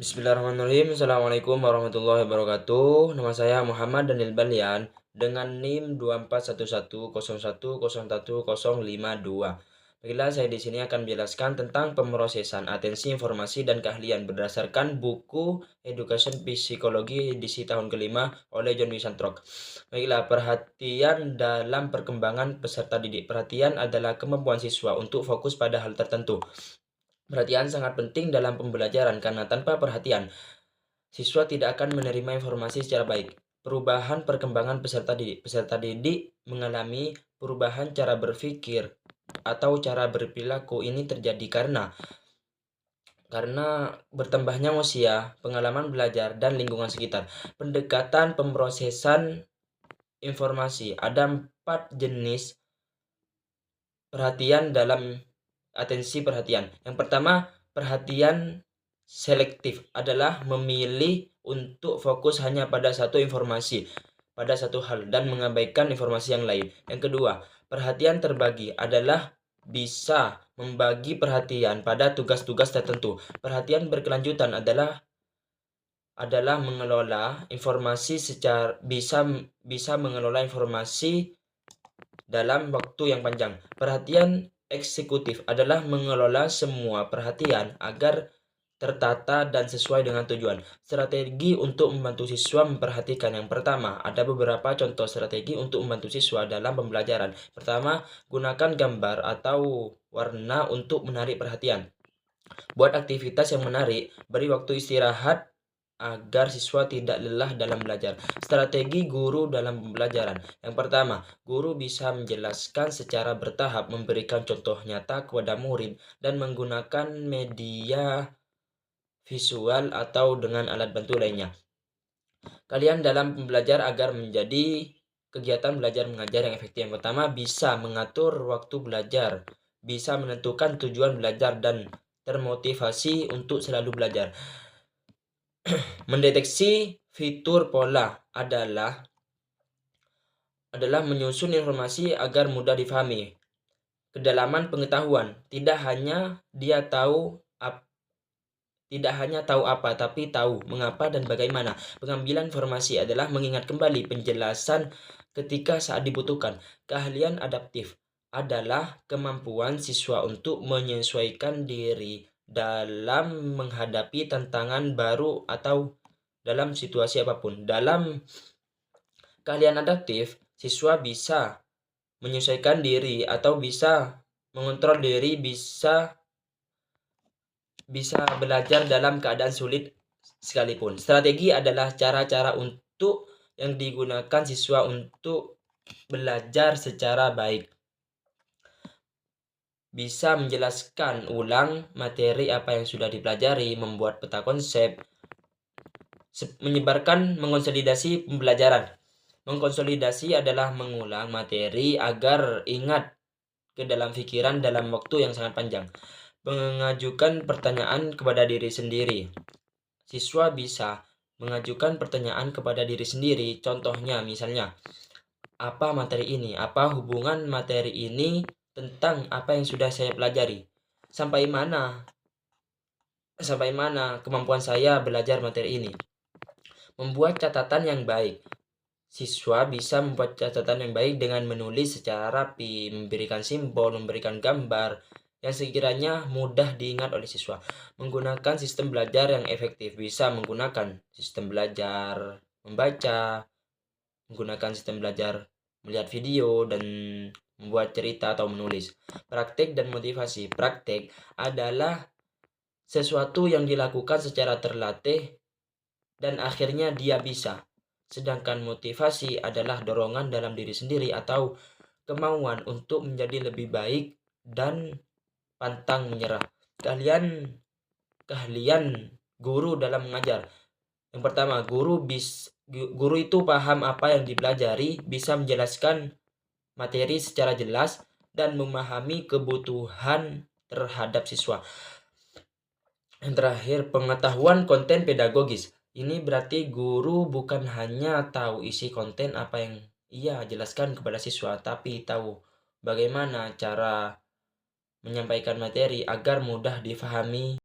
Bismillahirrahmanirrahim. Assalamualaikum warahmatullahi wabarakatuh. Nama saya Muhammad Daniel Balian dengan NIM 241101010152. Baiklah, saya di sini akan menjelaskan tentang pemrosesan atensi informasi dan keahlian berdasarkan buku Education Psikologi edisi tahun kelima oleh John Wisantrok. Baiklah, perhatian dalam perkembangan peserta didik. Perhatian adalah kemampuan siswa untuk fokus pada hal tertentu. Perhatian sangat penting dalam pembelajaran karena tanpa perhatian, siswa tidak akan menerima informasi secara baik. Perubahan perkembangan peserta didik. Peserta didik mengalami perubahan cara berpikir atau cara berperilaku. Ini terjadi karena bertambahnya usia, pengalaman belajar, dan lingkungan sekitar. Pendekatan pemrosesan informasi. Ada 4 jenis perhatian dalam atensi perhatian. Yang pertama, perhatian selektif adalah memilih untuk fokus hanya pada satu informasi, pada satu hal, dan mengabaikan informasi yang lain. Yang kedua, perhatian terbagi adalah bisa membagi perhatian pada tugas-tugas tertentu. Perhatian berkelanjutan adalah mengelola informasi secara bisa mengelola informasi dalam waktu yang panjang. Perhatian eksekutif adalah mengelola semua perhatian agar tertata dan sesuai dengan tujuan. Strategi untuk membantu siswa memperhatikan. Yang pertama, ada beberapa contoh strategi untuk membantu siswa dalam pembelajaran. Pertama, gunakan gambar atau warna untuk menarik perhatian. Buat aktivitas yang menarik, beri waktu istirahat agar siswa tidak lelah dalam belajar. Strategi guru dalam pembelajaran. Yang pertama, guru bisa menjelaskan secara bertahap, memberikan contoh nyata kepada murid, dan menggunakan media visual atau dengan alat bantu lainnya. Kalian dalam belajar agar menjadi kegiatan belajar mengajar yang efektif. Yang pertama, bisa mengatur waktu belajar, bisa menentukan tujuan belajar, dan termotivasi untuk selalu belajar. Mendeteksi fitur pola adalah menyusun informasi agar mudah difahami. Kedalaman pengetahuan, tidak hanya tahu apa, tapi tahu mengapa dan bagaimana. Pengambilan informasi adalah mengingat kembali penjelasan ketika saat dibutuhkan. Keahlian adaptif adalah kemampuan siswa untuk menyesuaikan diri dalam menghadapi tantangan baru atau dalam situasi apapun. Dalam keahlian adaptif, siswa bisa menyesuaikan diri atau bisa mengontrol diri, bisa belajar dalam keadaan sulit sekalipun. Strategi adalah cara-cara yang digunakan siswa untuk belajar secara baik. Bisa menjelaskan ulang materi apa yang sudah dipelajari, membuat peta konsep, mengonsolidasi pembelajaran. Mengkonsolidasi adalah mengulang materi agar ingat ke dalam pikiran dalam waktu yang sangat panjang. Mengajukan pertanyaan kepada diri sendiri. Siswa bisa mengajukan pertanyaan kepada diri sendiri. Contohnya, misalnya, apa materi ini? Apa hubungan materi ini tentang apa yang sudah saya pelajari? Sampai mana kemampuan saya belajar materi ini? Membuat catatan yang baik. Siswa bisa membuat catatan yang baik dengan menulis secara rapi, memberikan simbol, memberikan gambar yang sekiranya mudah diingat oleh siswa. Menggunakan sistem belajar yang efektif. Bisa menggunakan sistem belajar membaca, menggunakan sistem belajar melihat video, dan membuat cerita atau menulis. Praktek dan motivasi. Praktek adalah sesuatu yang dilakukan secara terlatih dan akhirnya dia bisa. Sedangkan motivasi adalah dorongan dalam diri sendiri atau kemauan untuk menjadi lebih baik dan pantang menyerah. Keahlian guru dalam mengajar. Yang pertama, guru itu paham apa yang dipelajari, bisa menjelaskan materi secara jelas, dan memahami kebutuhan terhadap siswa. Yang terakhir, pengetahuan konten pedagogis. Ini berarti guru bukan hanya tahu isi konten apa yang ia jelaskan kepada siswa, tapi tahu bagaimana cara menyampaikan materi agar mudah difahami